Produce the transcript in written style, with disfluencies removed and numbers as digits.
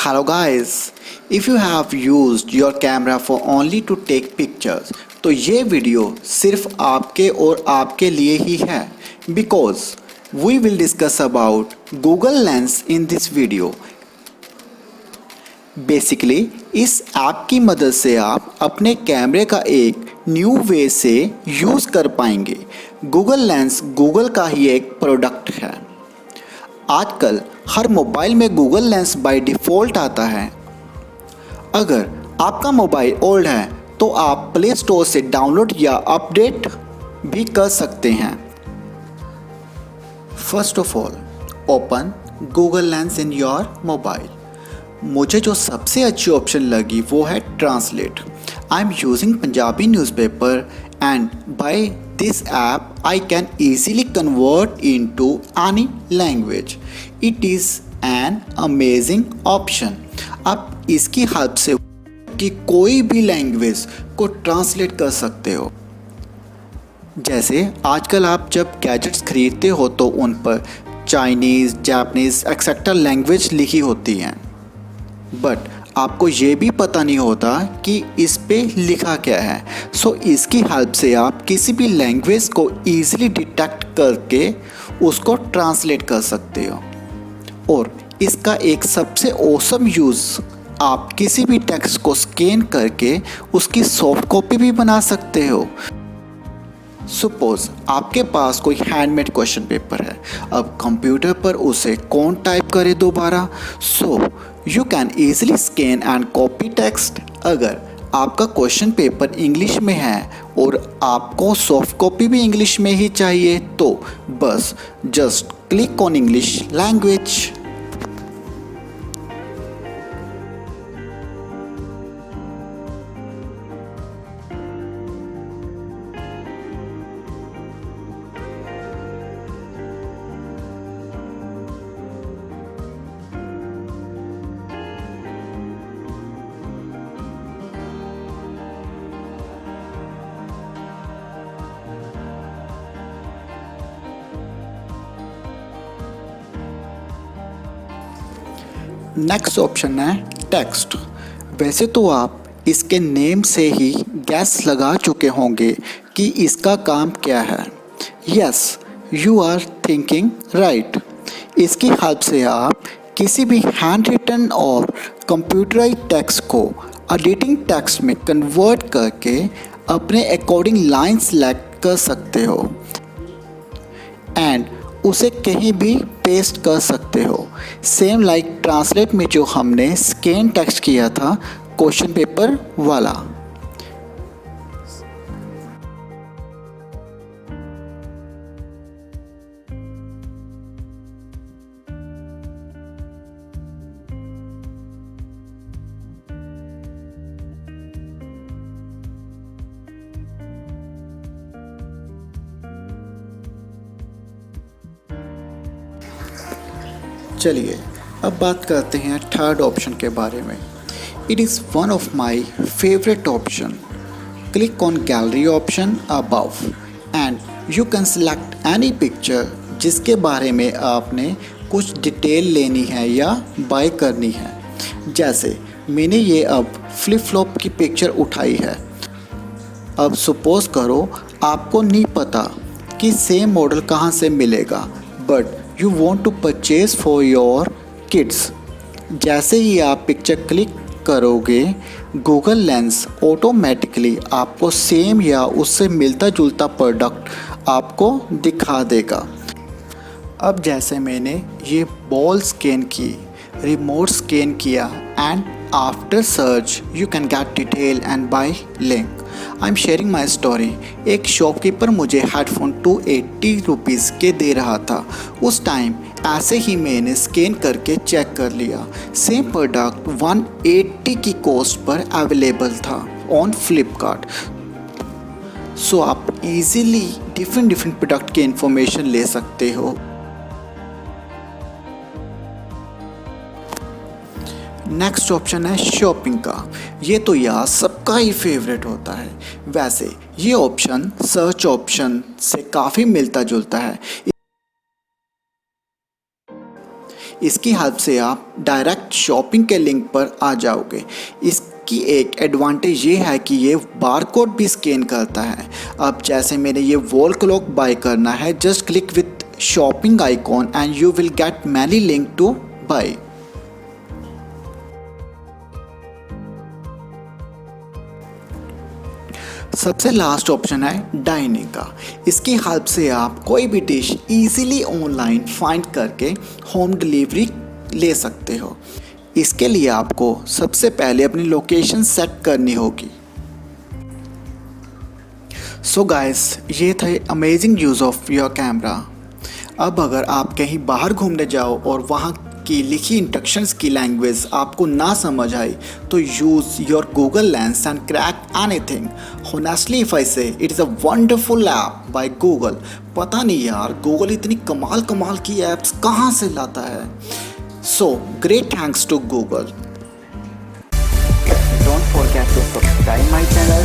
Hello guys, if you have used your camera for only to take pictures, तो ये video सिर्फ आपके और आपके लिए ही है because we will discuss about Google Lens in this video. Basically इस ऐप की मदद से आप अपने कैमरे का एक न्यू वे से यूज़ कर पाएंगे। गूगल लेंस गूगल का ही एक प्रोडक्ट है। आजकल हर मोबाइल में गूगल लेंस बाय डिफ़ॉल्ट आता है। अगर आपका मोबाइल ओल्ड है तो आप प्ले स्टोर से डाउनलोड या अपडेट भी कर सकते हैं। First of all, open Google lens in your mobile. मुझे जो सबसे अच्छी ऑप्शन लगी वो है translate. I am using Punjabi newspaper and by this app I can easily convert into any language. It is an amazing option. आप इसकी help से कि कोई भी लैंग्वेज को ट्रांसलेट कर सकते हो। जैसे आजकल आप जब गैजेट्स खरीदते हो तो उन पर चाइनीज़, जापानीज़ एक्सेट्रा लैंग्वेज लिखी होती हैं, बट आपको ये भी पता नहीं होता कि इस पे लिखा क्या है। सो इसकी हेल्प से आप किसी भी लैंग्वेज को ईज़िली डिटेक्ट करके उसको ट्रांसलेट कर सकते हो। और इसका एक सबसे ऑसम यूज़, आप किसी भी टेक्स्ट को स्कैन करके उसकी सॉफ्ट कॉपी भी बना सकते हो। सपोज आपके पास कोई हैंडमेड क्वेश्चन पेपर है, अब कंप्यूटर पर उसे कौन टाइप करे दोबारा। So you can easily scan and copy text. अगर आपका क्वेश्चन पेपर इंग्लिश में है और आपको सॉफ्ट कॉपी भी इंग्लिश में ही चाहिए तो बस just click on English language. Next option है टेक्स्ट। वैसे तो आप इसके नेम से ही गैस लगा चुके होंगे कि इसका काम क्या है। Yes, you are thinking right. इसकी हेल्प से आप किसी भी हैंड रिटन और कंप्यूटराइज टेक्स्ट को एडिटिंग टेक्स्ट में कन्वर्ट करके अपने अकॉर्डिंग लाइन सेलेक्ट कर सकते हो एंड उसे कहीं भी पेस्ट कर सकते हो। सेम लाइक ट्रांसलेट में जो हमने स्कैन टेक्स्ट किया था क्वेश्चन पेपर वाला। चलिए अब बात करते हैं थर्ड ऑप्शन के बारे में। It is one of my favourite option. Click on gallery option above and you can select any picture जिसके बारे में आपने कुछ डिटेल लेनी है या बाय करनी है। जैसे मैंने ये अब फ्लिप फ्लॉप की पिक्चर उठाई है। अब सपोज करो आपको नहीं पता कि सेम मॉडल कहाँ से मिलेगा, but you want to purchase for your kids. जैसे ही आप पिक्चर क्लिक करोगे गूगल लेंस ऑटोमेटिकली आपको सेम या उससे मिलता जुलता प्रोडक्ट आपको दिखा देगा। अब जैसे मैंने ये बॉल स्कैन की, रिमोट स्कैन किया and after search you can get detail and bye link. I am sharing my story. एक शॉपकीपर मुझे हेडफोन 280 रुपीज़ के दे रहा था। उस टाइम ऐसे ही मैंने स्कैन करके चेक कर लिया, सेम प्रोडक्ट 180 की कॉस्ट पर अवेलेबल था ऑन फ्लिपकार्ट। सो आप इजीली डिफरेंट प्रोडक्ट की इंफॉर्मेशन ले सकते हो। नेक्स्ट ऑप्शन है शॉपिंग का। ये तो यार सबका ही फेवरेट होता है। वैसे ये ऑप्शन सर्च ऑप्शन से काफ़ी मिलता जुलता है। इसकी हेल्प से आप डायरेक्ट शॉपिंग के लिंक पर आ जाओगे। इसकी एक एडवांटेज ये है कि ये बारकोड भी स्कैन करता है। अब जैसे मैंने ये वॉल क्लॉक बाय करना है, just click with shopping icon and you will get many link to buy. सबसे लास्ट ऑप्शन है डाइनिंग का। इसकी हेल्प से आप कोई भी डिश इजीली ऑनलाइन फाइंड करके होम डिलीवरी ले सकते हो। इसके लिए आपको सबसे पहले अपनी लोकेशन सेट करनी होगी। सो गाइस, ये थे amazing use of your camera. अब अगर आप कहीं बाहर घूमने जाओ और वहाँ की लिखी इंस्ट्रक्शंस की लैंग्वेज आपको ना समझ आई, तो use your Google lens and crack anything. Honestly if I say it is a wonderful app by Google। पता नहीं यार, गूगल इतनी कमाल कमाल की एप्स कहाँ से लाता है। So great thanks to Google. Don't forget to subscribe my channel.